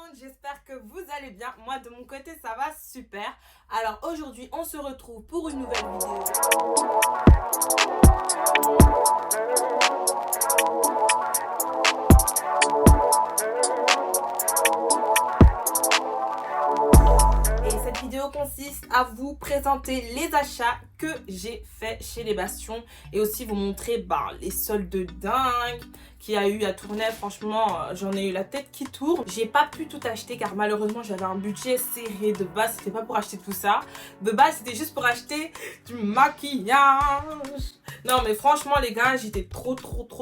monde, j'espère que vous allez bien. Moi de mon côté ça va super. Alors aujourd'hui on se retrouve pour une nouvelle vidéo. Et cette vidéo consiste à vous présenter les achats que j'ai fait chez les Bastions et aussi vous montrer les soldes de dingue qu'il y a eu à Tournai. Franchement, j'en ai eu la tête qui tourne. J'ai pas pu tout acheter car malheureusement j'avais un budget serré. De base c'était pas pour acheter tout ça. De base c'était juste pour acheter du maquillage. Non mais franchement les gars, j'étais trop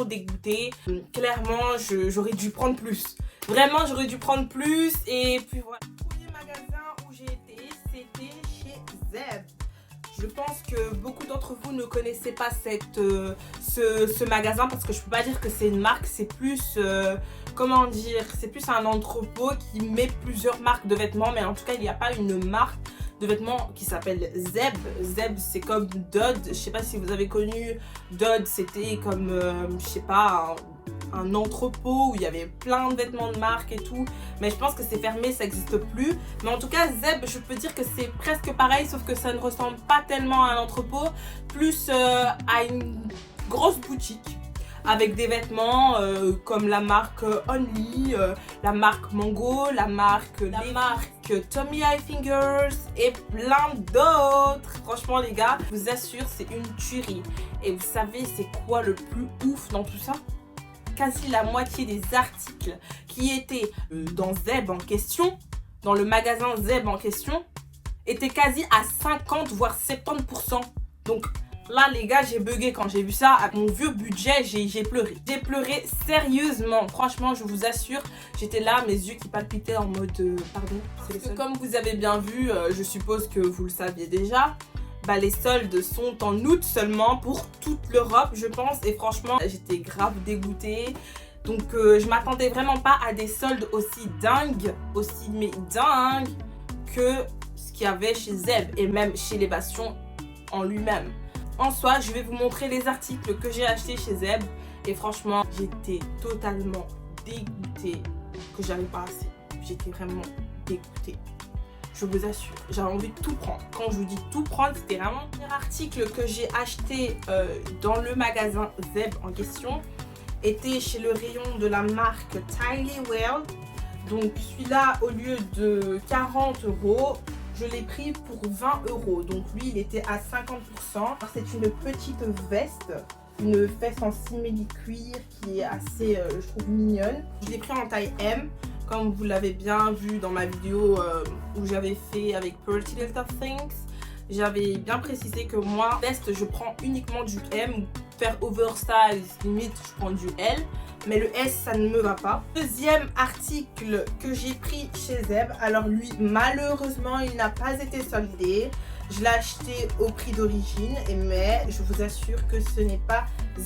dégoûtée. Clairement j'aurais dû prendre plus. Vraiment j'aurais dû prendre plus. Et puis voilà. Le premier magasin où j'ai été, c'était chez Zeb. Je pense que beaucoup d'entre vous ne connaissez pas ce magasin parce que je peux pas dire que c'est une marque, c'est plus, comment dire, c'est plus un entrepôt qui met plusieurs marques de vêtements, mais en tout cas il n'y a pas une marque de vêtements qui s'appelle Zeb. Zeb c'est comme Dodd, je sais pas si vous avez connu Dodd, c'était comme, je sais pas, un entrepôt où il y avait plein de vêtements de marque et tout, mais je pense que c'est fermé, ça n'existe plus. Mais en tout cas Zeb, je peux dire que c'est presque pareil, sauf que ça ne ressemble pas tellement à un entrepôt, plus à une grosse boutique avec des vêtements comme la marque Only, la marque Mango, la marque Tommy Hilfiger et plein d'autres. Franchement les gars, je vous assure c'est une tuerie. Et vous savez c'est quoi le plus ouf dans tout ça? Quasi la moitié des articles qui étaient dans Zeb en question, dans le magasin Zeb en question, étaient quasi à 50 voire 70%. Donc là les gars, j'ai bugué quand j'ai vu ça. À mon vieux budget, j'ai pleuré. J'ai pleuré sérieusement. Franchement, je vous assure, j'étais là, mes yeux qui palpitaient en mode pardon. Parce que comme vous avez bien vu, je suppose que vous le saviez déjà, les soldes sont en août seulement pour toute l'Europe je pense, et franchement j'étais grave dégoûtée. Donc je m'attendais vraiment pas à des soldes aussi dingues, que ce qu'il y avait chez Zeb et même chez les Bastions en lui-même. En soi, je vais vous montrer les articles que j'ai achetés chez Zeb et franchement j'étais totalement dégoûtée que j'avais pas assez. J'étais vraiment dégoûtée. Je vous assure, j'avais envie de tout prendre. Quand je vous dis tout prendre, c'était vraiment le premier article que j'ai acheté dans le magasin Zeb en question. Était chez le rayon de la marque Tiny World. Donc celui-là, au lieu de 40 €, je l'ai pris pour 20 €. Donc lui, il était à 50%. C'est une petite veste. Une veste en simili-cuir qui est assez, je trouve, mignonne. Je l'ai pris en taille M. Comme vous l'avez bien vu dans ma vidéo où j'avais fait avec Pretty Little Things, j'avais bien précisé que moi, veste, je prends uniquement du M. Faire oversize, limite, je prends du L. Mais le S, ça ne me va pas. Deuxième article que j'ai pris chez Zeb. Alors lui, malheureusement, il n'a pas été soldé. Je l'ai acheté au prix d'origine, mais je vous assure que ce n'est pas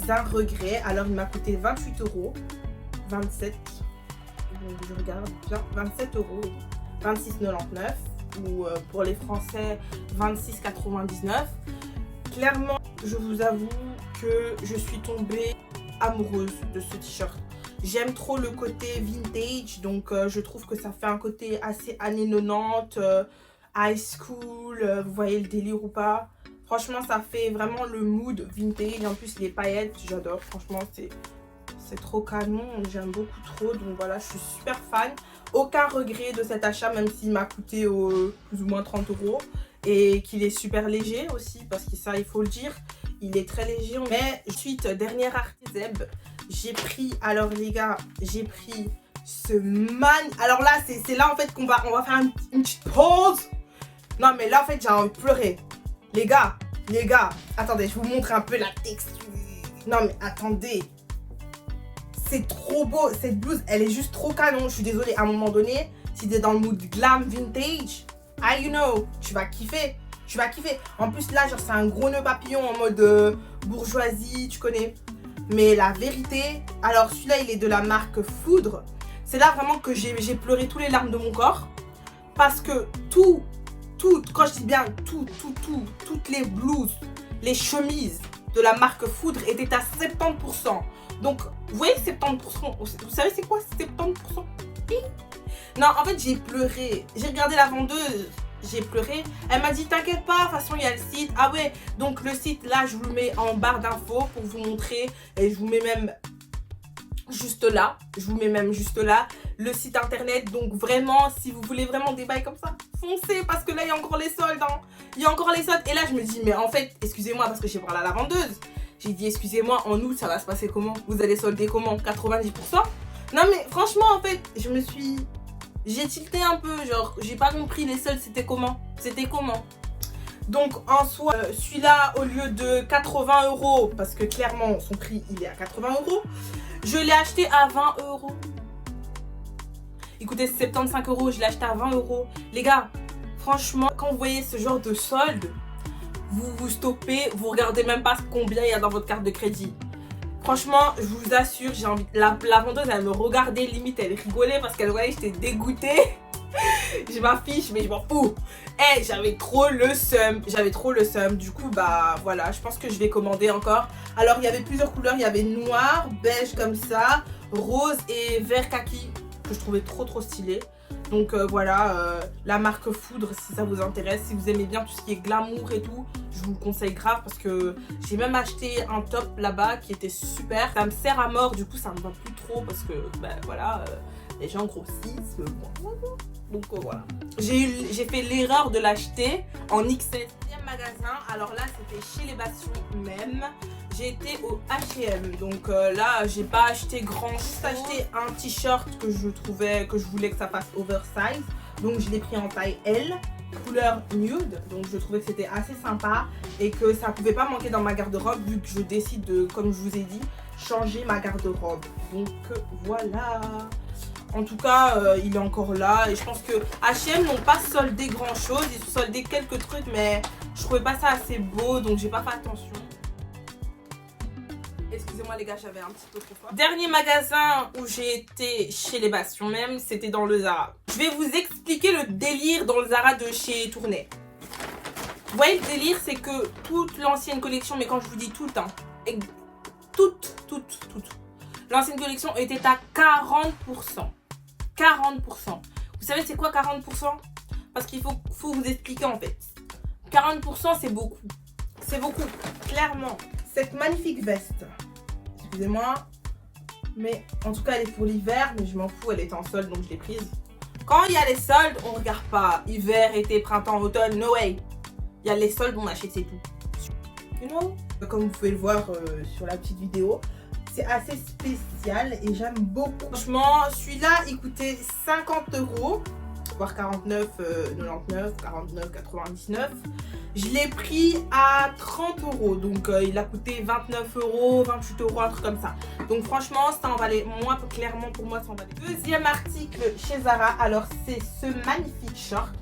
un regret. Alors il m'a coûté 28 €, 27 €. Donc je regarde bien, 27 €, 26,99 € ou pour les Français 26,99 €. Clairement, je vous avoue que je suis tombée amoureuse de ce t-shirt. J'aime trop le côté vintage, donc je trouve que ça fait un côté assez années 90, high school, vous voyez le délire ou pas. Franchement, ça fait vraiment le mood vintage. En plus, les paillettes, j'adore. Franchement, c'est trop canon, j'aime beaucoup trop, donc voilà, je suis super fan. Aucun regret de cet achat, même s'il m'a coûté plus ou moins 30 € et qu'il est super léger aussi, parce que ça il faut le dire, il est très léger. Mais ensuite, dernière article Zeb, j'ai pris, alors les gars, j'ai pris ce alors là c'est là en fait qu'on va faire une petite pause. Non mais là en fait j'ai envie de pleurer. Les gars, attendez, je vous montre un peu la texture. Non mais attendez, c'est trop beau, cette blouse, elle est juste trop canon. Je suis désolée, à un moment donné, si t'es dans le mood glam vintage, you know, tu vas kiffer. En plus là, genre c'est un gros nœud papillon en mode bourgeoisie, tu connais. Mais la vérité, alors celui-là, il est de la marque Foudre. C'est là vraiment que j'ai pleuré tous les larmes de mon corps. Parce que quand je dis bien toutes les blouses, les chemises de la marque Foudre étaient à 70%. Donc, vous voyez 70%, vous savez c'est quoi 70%? Non, en fait, j'ai pleuré. J'ai regardé la vendeuse, j'ai pleuré. Elle m'a dit, t'inquiète pas, de toute façon, il y a le site. Ah ouais, donc le site, là, je vous le mets en barre d'infos pour vous montrer. Et je vous mets même juste là. Je vous mets même juste là le site internet. Donc vraiment, si vous voulez vraiment des bails comme ça, foncez, parce que là, il y a encore les soldes. Hein. Il y a encore les soldes. Et là, je me dis, mais en fait, excusez-moi, parce que j'ai parlé à la vendeuse. J'ai dit, excusez-moi, en août, ça va se passer comment? Vous allez solder comment? 90%? Non, mais franchement, en fait, j'ai tilté un peu, genre, j'ai pas compris les soldes, c'était comment? C'était comment? Donc, en soi, celui-là, au lieu de 80 €, parce que clairement, son prix, il est à 80 €, je l'ai acheté à 20 €. Écoutez, 75 €, je l'ai acheté à 20 €. Les gars, franchement, quand vous voyez ce genre de solde, vous vous stoppez, vous regardez même pas combien il y a dans votre carte de crédit. Franchement, je vous assure, j'ai envie. La vendeuse, elle me regardait, limite, elle rigolait parce qu'elle voyait que j'étais dégoûtée. Je m'affiche, mais je m'en fous. Eh, j'avais trop le seum. J'avais trop le seum. Du coup, bah voilà, je pense que je vais commander encore. Alors, il y avait plusieurs couleurs. Il y avait noir, beige comme ça, rose et vert kaki, que je trouvais trop stylé. Donc voilà, la marque Foudre, si ça vous intéresse, si vous aimez bien tout ce qui est glamour et tout, je vous le conseille grave parce que j'ai même acheté un top là-bas qui était super. Ça me sert à mort, du coup ça me va plus trop parce que ben voilà, les gens grossissent. Donc voilà. J'ai fait l'erreur de l'acheter en XL. Deuxième magasin, alors là c'était chez les Bastions même. J'ai été au H&M, donc là j'ai pas acheté grand chose, juste acheté un t-shirt que je voulais que ça fasse oversize, donc je l'ai pris en taille L, couleur nude, donc je trouvais que c'était assez sympa et que ça pouvait pas manquer dans ma garde-robe vu que je décide de, comme je vous ai dit, changer ma garde-robe. Donc voilà. En tout cas, il est encore là et je pense que H&M n'ont pas soldé grand chose, ils ont soldé quelques trucs mais je trouvais pas ça assez beau donc j'ai pas fait attention. Excusez-moi les gars, j'avais un petit autre fois. Dernier magasin où j'ai été chez les Bastions même, c'était dans le Zara. Je vais vous expliquer le délire dans le Zara de chez Tournai. Vous voyez le délire, c'est que toute l'ancienne collection, mais quand je vous dis tout le temps, toute, l'ancienne collection était à 40%. 40%. Vous savez c'est quoi 40%? Parce qu'il faut vous expliquer en fait. 40% c'est beaucoup. C'est beaucoup, clairement. Cette magnifique veste, excusez-moi, mais en tout cas elle est pour l'hiver, mais je m'en fous, elle est en solde donc je l'ai prise. Quand il y a les soldes, on regarde pas hiver, été, printemps, automne, no way. Il y a les soldes, on achète, c'est tout. You know? Comme vous pouvez le voir sur la petite vidéo, c'est assez spécial et j'aime beaucoup. Franchement, celui-là il coûtait 50 €. Voire 49,99, 49,99. Je l'ai pris à 30 €, donc il a coûté 29 €, 28 €, un truc comme ça. Donc franchement, ça en valait, moi clairement pour moi ça en valait. Deuxième article chez Zara, alors c'est ce magnifique short.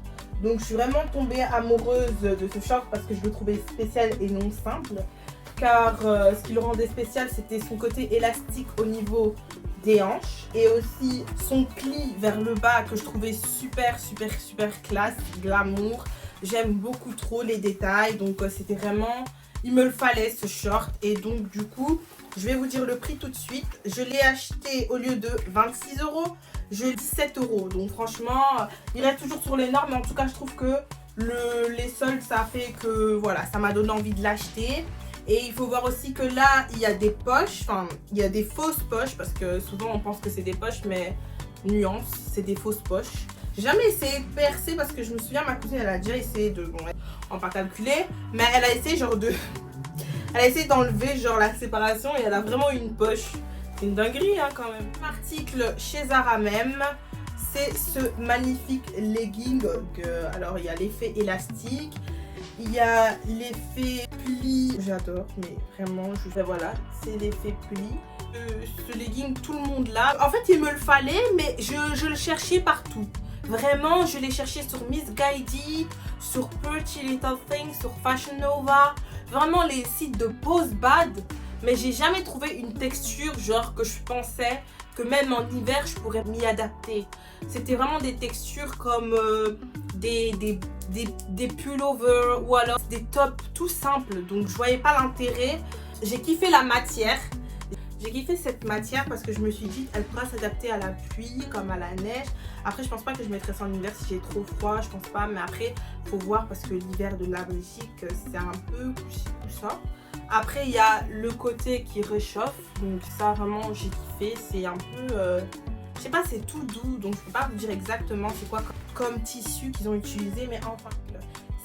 Donc je suis vraiment tombée amoureuse de ce short parce que je le trouvais spécial et non simple. Car ce qui le rendait spécial, c'était son côté élastique au niveau des hanches et aussi son pli vers le bas que je trouvais super classe, glamour. J'aime beaucoup trop les détails, donc c'était vraiment, il me le fallait ce short. Et donc du coup, je vais vous dire le prix tout de suite. Je l'ai acheté au lieu de 26 €, je 17 €. Donc franchement, il reste toujours sur les normes, mais en tout cas je trouve que les soldes ça fait que voilà, ça m'a donné envie de l'acheter. Et il faut voir aussi que là, il y a des poches, enfin, il y a des fausses poches parce que souvent on pense que c'est des poches, mais nuance, c'est des fausses poches. J'ai jamais essayé de percer parce que je me souviens, ma cousine, elle a déjà essayé de, bon, on va pas calculer, mais elle a essayé genre de, elle a essayé d'enlever genre la séparation et elle a vraiment une poche. C'est une dinguerie hein, quand même. Article chez Zara même, c'est ce magnifique legging. Donc, alors il y a l'effet élastique. Il y a l'effet pli, j'adore, mais vraiment, je fais voilà, c'est l'effet pli. Ce legging, tout le monde l'a. En fait, il me le fallait, mais je le cherchais partout. Vraiment, je l'ai cherché sur Miss Guidey, sur Pretty Little Things, sur Fashion Nova. Vraiment, les sites de pose bad. Mais j'ai jamais trouvé une texture, genre, que je pensais que même en hiver, je pourrais m'y adapter. C'était vraiment des textures comme des pullovers ou alors des tops tout simples. Donc, je voyais pas l'intérêt. J'ai kiffé la matière. J'ai kiffé cette matière parce que je me suis dit elle pourra s'adapter à la pluie comme à la neige. Après je pense pas que je mettrais ça en hiver si j'ai trop froid, je pense pas. Mais après faut voir parce que l'hiver de la Belgique c'est un peu ça. Après il y a le côté qui réchauffe. Donc ça vraiment j'ai kiffé. C'est un peu... je sais pas, c'est tout doux. Donc je peux pas vous dire exactement c'est quoi comme tissu qu'ils ont utilisé. Mais enfin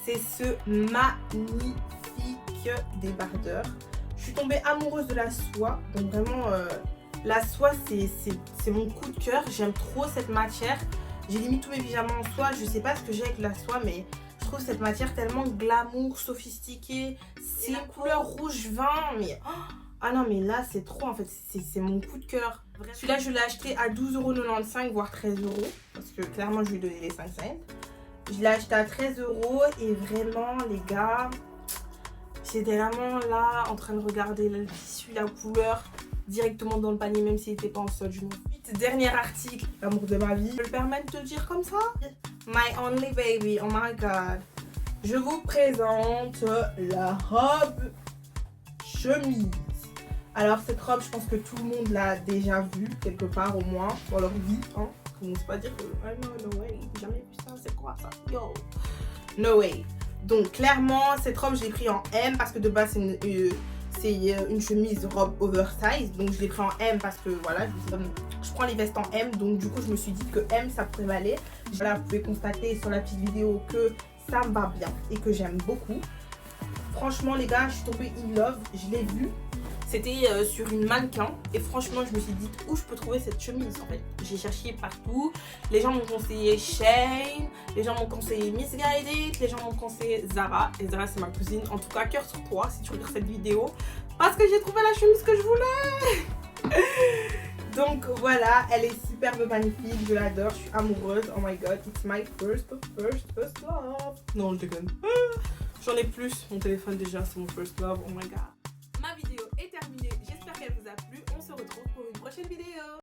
c'est ce magnifique débardeur. Je suis tombée amoureuse de la soie, donc vraiment la soie c'est mon coup de cœur, j'aime trop cette matière. J'ai limite tous mes pyjamas en soie, je sais pas ce que j'ai avec la soie mais je trouve cette matière tellement glamour, sophistiquée. C'est la couleur rouge vin mais ah non mais là c'est trop en fait, c'est mon coup de cœur. Celui-là je l'ai acheté à 12,95 € voire 13 € parce que clairement je lui ai donné les 5 cents. Je l'ai acheté à 13 € et vraiment les gars, j'étais vraiment là en train de regarder le tissu, la couleur directement dans le panier même s'il n'était pas en solde. Dernier article, l'amour de ma vie. Je peux le permettre de le dire comme ça? My only baby, oh my god. Je vous présente la robe chemise. Alors cette robe, je pense que tout le monde l'a déjà vue quelque part au moins dans leur vie. Hein. Commence pas à dire que no way, j'ai jamais vu ça, c'est quoi ça? Yo, no way. Donc clairement cette robe je l'ai pris en M parce que de base c'est une chemise robe oversize. Donc je l'ai pris en M parce que voilà, je prends les vestes en M. Donc du coup je me suis dit que M ça prévalait. Voilà, vous pouvez constater sur la petite vidéo que ça me va bien et que j'aime beaucoup. Franchement les gars, je suis tombée in love, je l'ai vue. C'était sur une mannequin et franchement je me suis dit où je peux trouver cette chemise en fait. J'ai cherché partout, les gens m'ont conseillé Shein, les gens m'ont conseillé Missguided, les gens m'ont conseillé Zara. Et Zara c'est ma cousine, en tout cas cœur sur toi si tu regardes cette vidéo parce que j'ai trouvé la chemise que je voulais. Donc voilà, elle est superbe, magnifique, je l'adore, je suis amoureuse, oh my god, it's my first love. Non je déconne, j'en ai plus, mon téléphone déjà c'est mon first love, oh my god. Ma vidéo est terminée, j'espère qu'elle vous a plu, on se retrouve pour une prochaine vidéo.